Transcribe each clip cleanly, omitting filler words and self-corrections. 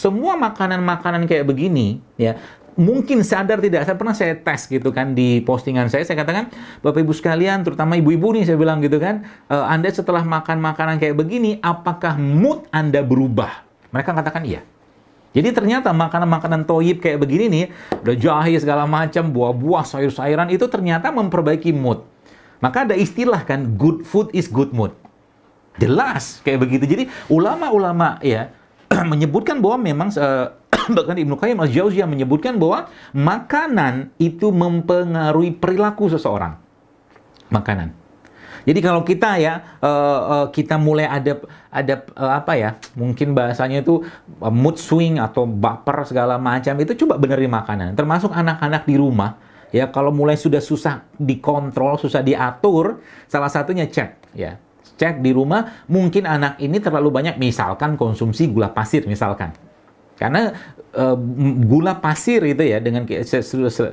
semua makanan-makanan kayak begini, ya, mungkin sadar tidak, saya tes gitu kan di postingan saya katakan, Bapak Ibu sekalian, terutama ibu-ibu nih, saya bilang gitu kan, Anda setelah makan makanan kayak begini, apakah mood Anda berubah? Mereka katakan iya. Jadi ternyata makanan-makanan toyib kayak begini nih, udah jahe segala macam, buah-buah, sayur-sayuran, itu ternyata memperbaiki mood. Maka ada istilah kan, good food is good mood. Jelas kayak begitu. Jadi ulama-ulama ya menyebutkan bahwa memang bahkan Ibnu Qayyim al-Jauziyah menyebutkan bahwa makanan itu mempengaruhi perilaku seseorang. Makanan. Jadi kalau kita ya kita mulai ada apa ya, mungkin bahasanya itu mood swing atau baper segala macam, itu coba benerin makanan. Termasuk anak-anak di rumah ya, kalau mulai sudah susah dikontrol, susah diatur, salah satunya cek ya. Cek di rumah, mungkin anak ini terlalu banyak misalkan konsumsi gula pasir misalkan. Karena gula pasir itu ya, dengan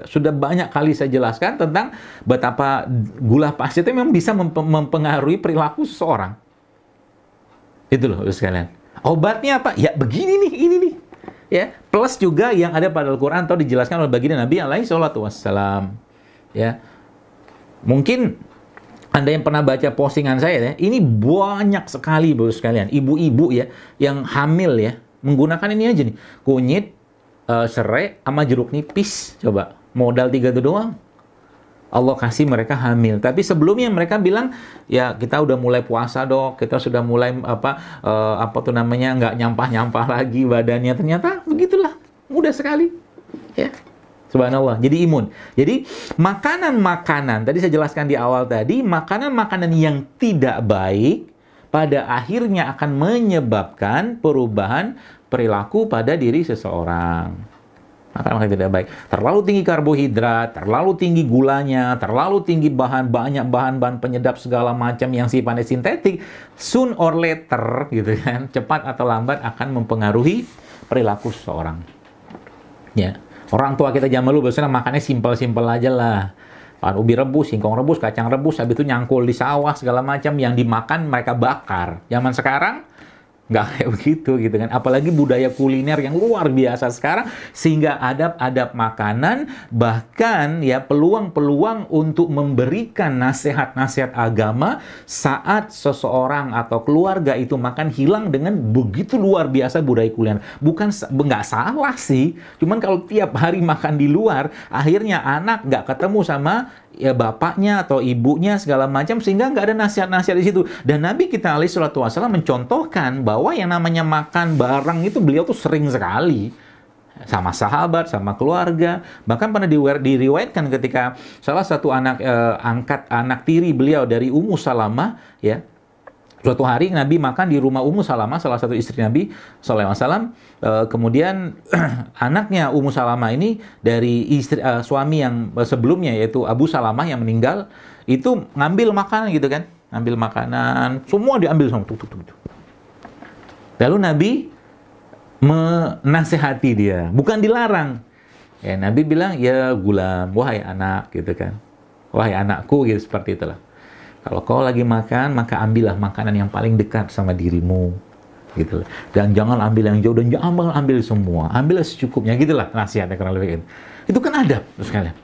sudah banyak kali saya jelaskan tentang betapa gula pasir itu memang bisa mempengaruhi perilaku seseorang. Itu loh sekalian. Obatnya apa? Ya begini nih, ini nih. Ya, plus juga yang ada pada Al-Qur'an atau dijelaskan oleh baginda Nabi alaihi salatu wassalam. Ya. Mungkin Anda yang pernah baca postingan saya ya, ini banyak sekali Bapak sekalian, ibu-ibu ya yang hamil ya, menggunakan ini aja nih, kunyit, serai, sama jeruk nipis. Coba, modal 3 itu doang, Allah kasih mereka hamil. Tapi sebelumnya mereka bilang, ya kita udah mulai puasa dok, kita sudah mulai apa tuh namanya, nggak nyampah-nyampah lagi badannya. Ternyata begitulah, mudah sekali. Ya, subhanallah, jadi imun. Jadi makanan-makanan, tadi saya jelaskan di awal tadi, makanan-makanan yang tidak baik pada akhirnya akan menyebabkan perubahan perilaku pada diri seseorang. Makanan tidak baik. Terlalu tinggi karbohidrat, terlalu tinggi gulanya, terlalu tinggi banyak bahan-bahan penyedap segala macam yang sifatnya sintetik, soon or later gitu kan, cepat atau lambat akan mempengaruhi perilaku seseorang. Ya. Orang tua kita zaman dulu biasanya makannya simpel-simpel aja lah. Ubi rebus, singkong rebus, kacang rebus, habis itu nyangkul di sawah segala macam, yang dimakan mereka bakar. Zaman sekarang nggak kayak begitu gitu kan. Apalagi budaya kuliner yang luar biasa sekarang, sehingga adab-adab makanan, bahkan ya peluang-peluang untuk memberikan nasihat-nasihat agama saat seseorang atau keluarga itu makan hilang dengan begitu luar biasa budaya kuliner. Bukan nggak salah sih, cuman kalau tiap hari makan di luar, akhirnya anak nggak ketemu sama ya bapaknya atau ibunya segala macam, sehingga nggak ada nasihat-nasihat di situ. Dan Nabi kita alaihi salatu wasallam mencontohkan bahwa yang namanya makan bareng itu beliau tuh sering sekali sama sahabat, sama keluarga. Bahkan pernah diriwayatkan ketika salah satu anak anak tiri beliau dari Ummu Salamah ya, suatu hari Nabi makan di rumah Ummu Salamah, salah satu istri Nabi sallallahu alaihi wasallam. Kemudian anaknya Ummu Salamah ini dari istri suami yang sebelumnya, yaitu Abu Salamah yang meninggal, itu ngambil makanan gitu kan, ngambil makanan, semua diambil semua. Lalu Nabi menasehati dia, bukan dilarang. Ya, Nabi bilang, ya gulam, wahai anak gitu kan, wahai anakku gitu, seperti itulah. Kalau kau lagi makan, maka ambillah makanan yang paling dekat sama dirimu, gitu. Dan jangan ambil yang jauh, dan jangan ambil semua. Ambillah secukupnya, gitulah nasihatnya kurang lebih gitu. Itu kan adab, terus kalian.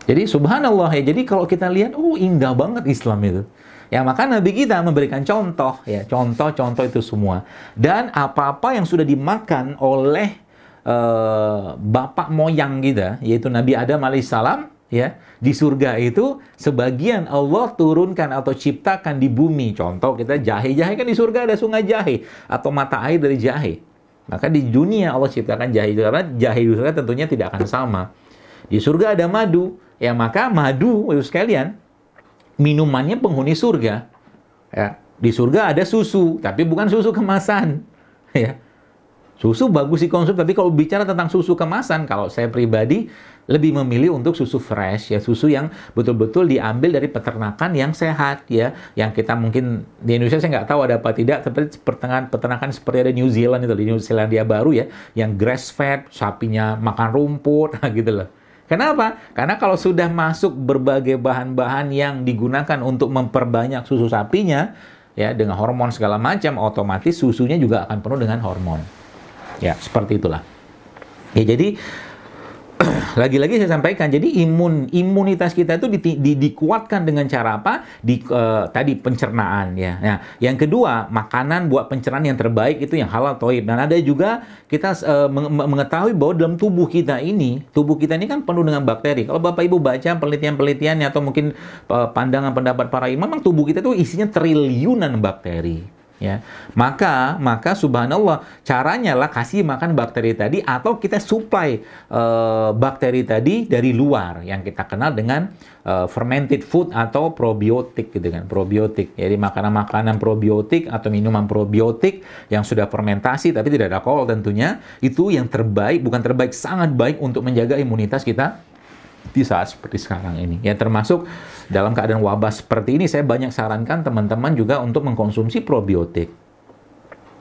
Jadi subhanallah ya. Jadi kalau kita lihat, oh indah banget Islam itu. Ya maka Nabi kita memberikan contoh, ya contoh-contoh itu semua. Dan apa-apa yang sudah dimakan oleh bapak moyang kita, yaitu Nabi Adam alaihissalam, ya, di surga itu sebagian Allah turunkan atau ciptakan di bumi. Contoh kita jahe kan di surga ada sungai jahe atau mata air dari jahe. Maka di dunia Allah ciptakan jahe, karena jahe di surga tentunya tidak akan sama. Di surga ada madu, ya maka madu itu sekalian minumannya penghuni surga. Ya, di surga ada susu, tapi bukan susu kemasan. Ya. Susu bagus dikonsumsi, tapi kalau bicara tentang susu kemasan, kalau saya pribadi lebih memilih untuk susu fresh, ya susu yang betul-betul diambil dari peternakan yang sehat, ya. Yang kita mungkin di Indonesia saya nggak tahu ada apa tidak, tapi peternakan seperti ada New Zealand itu, di New Zealandia baru ya, yang grass fed, sapinya makan rumput, gitu loh. Kenapa? Karena kalau sudah masuk berbagai bahan-bahan yang digunakan untuk memperbanyak susu sapinya, ya dengan hormon segala macam, otomatis susunya juga akan penuh dengan hormon. Ya, seperti itulah. Ya, jadi lagi-lagi saya sampaikan, jadi imunitas kita itu dikuatkan dengan cara apa? Tadi pencernaan ya. Nah, yang kedua, makanan buat pencernaan yang terbaik itu yang halal thayyib. Dan ada juga kita mengetahui bahwa dalam tubuh kita ini kan penuh dengan bakteri. Kalau Bapak Ibu baca penelitian-penelitiannya atau mungkin pandangan pendapat para imam, memang tubuh kita itu isinya triliunan bakteri. Ya, maka subhanallah caranya lah kasih makan bakteri tadi atau kita supply bakteri tadi dari luar yang kita kenal dengan fermented food atau probiotik gitu kan, probiotik. Jadi makanan-makanan probiotik atau minuman probiotik yang sudah fermentasi tapi tidak ada alkohol tentunya, itu yang terbaik, bukan terbaik, sangat baik untuk menjaga imunitas kita di saat seperti sekarang ini. Ya, termasuk dalam keadaan wabah seperti ini, saya banyak sarankan teman-teman juga untuk mengkonsumsi probiotik.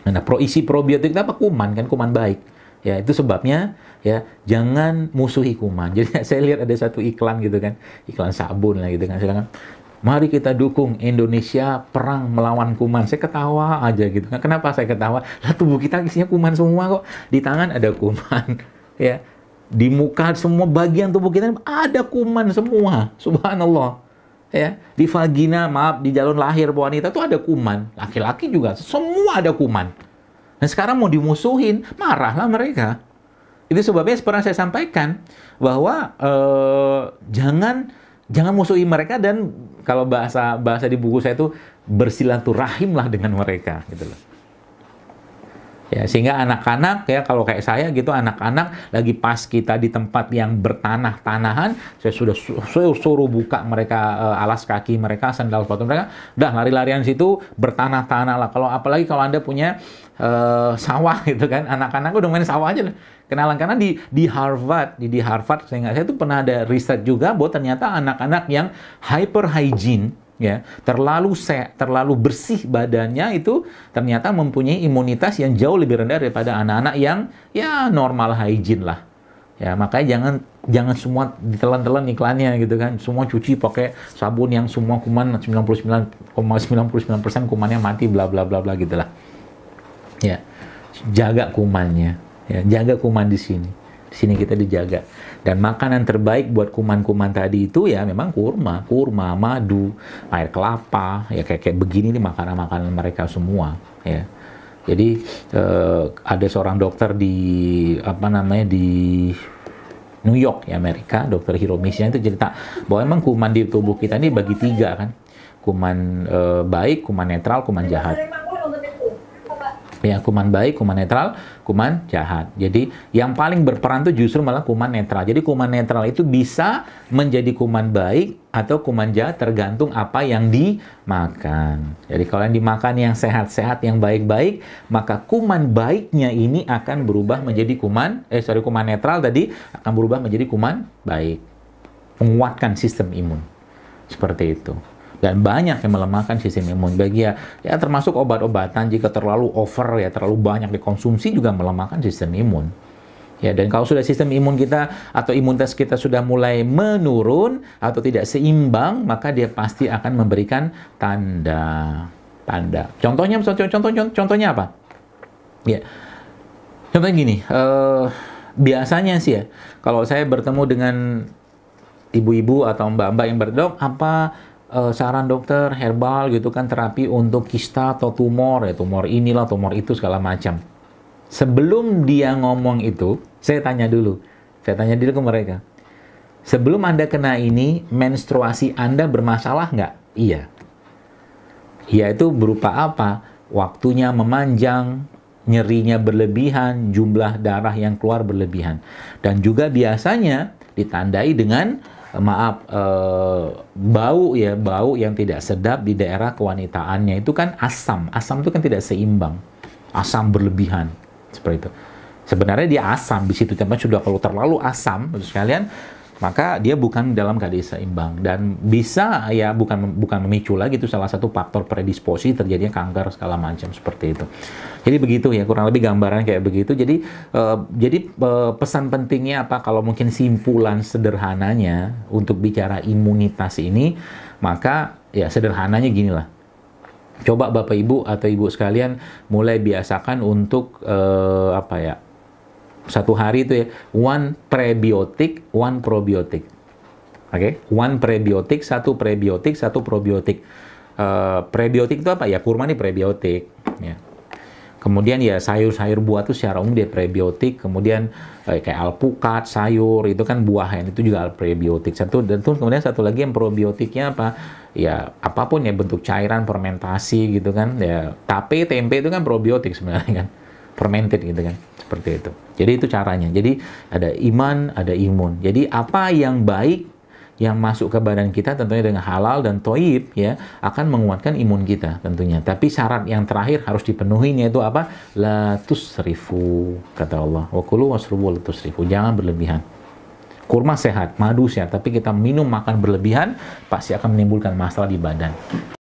Nah, isi probiotik itu apa? Kuman, kan kuman baik. Ya, itu sebabnya ya, jangan musuhi kuman. Jadi saya lihat ada satu iklan gitu kan, iklan sabun lah gitu kan. Silakan, mari kita dukung Indonesia perang melawan kuman. Saya ketawa aja gitu kan. Kenapa saya ketawa? Lah, tubuh kita isinya kuman semua kok. Di tangan ada kuman. Ya, di muka semua bagian tubuh kita ada kuman semua, subhanallah. Ya, di vagina, maaf, di jalur lahir wanita itu ada kuman, laki-laki juga, semua ada kuman. Dan sekarang mau dimusuhin, marahlah mereka. Itu sebabnya seperti saya sampaikan bahwa jangan musuhi mereka, dan kalau bahasa di buku saya itu bersilaturahimlah dengan mereka, gitu loh. Ya, sehingga anak-anak ya, kalau kayak saya gitu, anak-anak lagi pas kita di tempat yang bertanah-tanahan, saya suruh buka mereka alas kaki mereka, sandal sepatu mereka, dah lari-larian situ bertanah-tanah lah. Kalau apalagi kalau Anda punya sawah gitu kan, anak-anak udah main sawah aja lah. Kenalan, karena di Harvard, saya itu pernah ada riset juga bahwa ternyata anak-anak yang hyper hygiene, ya, terlalu bersih badannya, itu ternyata mempunyai imunitas yang jauh lebih rendah daripada anak-anak yang ya normal hygiene lah. Ya, makanya jangan semua ditelan-telan iklannya gitu kan. Semua cuci pakai sabun yang semua kuman 99,99% kumannya mati, bla bla bla bla gitulah. Ya, jaga kumannya. Ya, jaga kuman di sini. Di sini kita dijaga. Dan makanan terbaik buat kuman-kuman tadi itu ya memang kurma, madu, air kelapa, ya kayak begini nih makanan-makanan mereka semua, ya. Jadi ada seorang dokter di New York, ya, Amerika, Dokter Hiromisya itu cerita bahwa emang kuman di tubuh kita ini bagi 3 kan. Kuman baik, kuman netral, kuman jahat. Ya, kuman baik, kuman netral, kuman jahat. Jadi yang paling berperan itu justru malah kuman netral. Jadi kuman netral itu bisa menjadi kuman baik atau kuman jahat tergantung apa yang dimakan. Jadi kalau yang dimakan yang sehat-sehat, yang baik-baik, maka kuman baiknya ini akan berubah menjadi kuman netral tadi akan berubah menjadi kuman baik. Menguatkan sistem imun. Seperti itu. Dan banyak yang melemahkan sistem imun. Bagi ya termasuk obat-obatan jika terlalu over, ya terlalu banyak dikonsumsi juga melemahkan sistem imun. Ya, dan kalau sudah sistem imun kita atau imunitas kita sudah mulai menurun atau tidak seimbang, maka dia pasti akan memberikan tanda. Contohnya apa? Ya, contohnya gini. Biasanya sih ya, kalau saya bertemu dengan ibu-ibu atau mbak-mbak yang berdok, apa saran dokter herbal gitu kan, terapi untuk kista atau tumor, ya tumor inilah, tumor itu, segala macam. Sebelum dia ngomong itu, saya tanya dulu ke mereka, sebelum Anda kena ini, menstruasi Anda bermasalah nggak? Iya. Iya itu berupa apa? Waktunya memanjang, nyerinya berlebihan, jumlah darah yang keluar berlebihan. Dan juga biasanya ditandai dengan bau yang tidak sedap di daerah kewanitaannya. Itu kan asam itu kan tidak seimbang, asam berlebihan seperti itu. Sebenarnya dia asam di situ, tapi sudah kalau terlalu asam sekalian, maka dia bukan dalam keadaan seimbang dan bisa ya bukan memicu lagi, itu salah satu faktor predisposisi terjadinya kanker segala macam seperti itu. Jadi begitu ya, kurang lebih gambaran kayak begitu. Jadi pesan pentingnya apa, kalau mungkin simpulan sederhananya untuk bicara imunitas ini, maka ya sederhananya gini lah. Coba Bapak Ibu atau Ibu sekalian mulai biasakan untuk Satu hari itu ya, one prebiotik, one probiotik. Oke, one prebiotik, satu prebiotik, satu probiotik. Prebiotik itu apa? Ya, kurma ini prebiotik. Ya. Kemudian ya sayur-sayur buah itu secara umum dia prebiotik. Kemudian kayak alpukat, sayur, itu kan buah, itu juga prebiotik. Kemudian satu lagi yang probiotiknya apa? Ya apapun ya, bentuk cairan, fermentasi gitu kan. Ya tape, tempe itu kan probiotik sebenarnya kan. Fermented gitu kan. Seperti itu. Jadi itu caranya. Jadi ada iman, ada imun. Jadi apa yang baik yang masuk ke badan kita tentunya dengan halal dan thayyib ya akan menguatkan imun kita tentunya. Tapi syarat yang terakhir harus dipenuhi, yaitu apa? La tusrifu, kata Allah. Wa kulu wasrubu la tusrifu. Jangan berlebihan. Kurma sehat, madu sehat, tapi kita minum makan berlebihan pasti akan menimbulkan masalah di badan.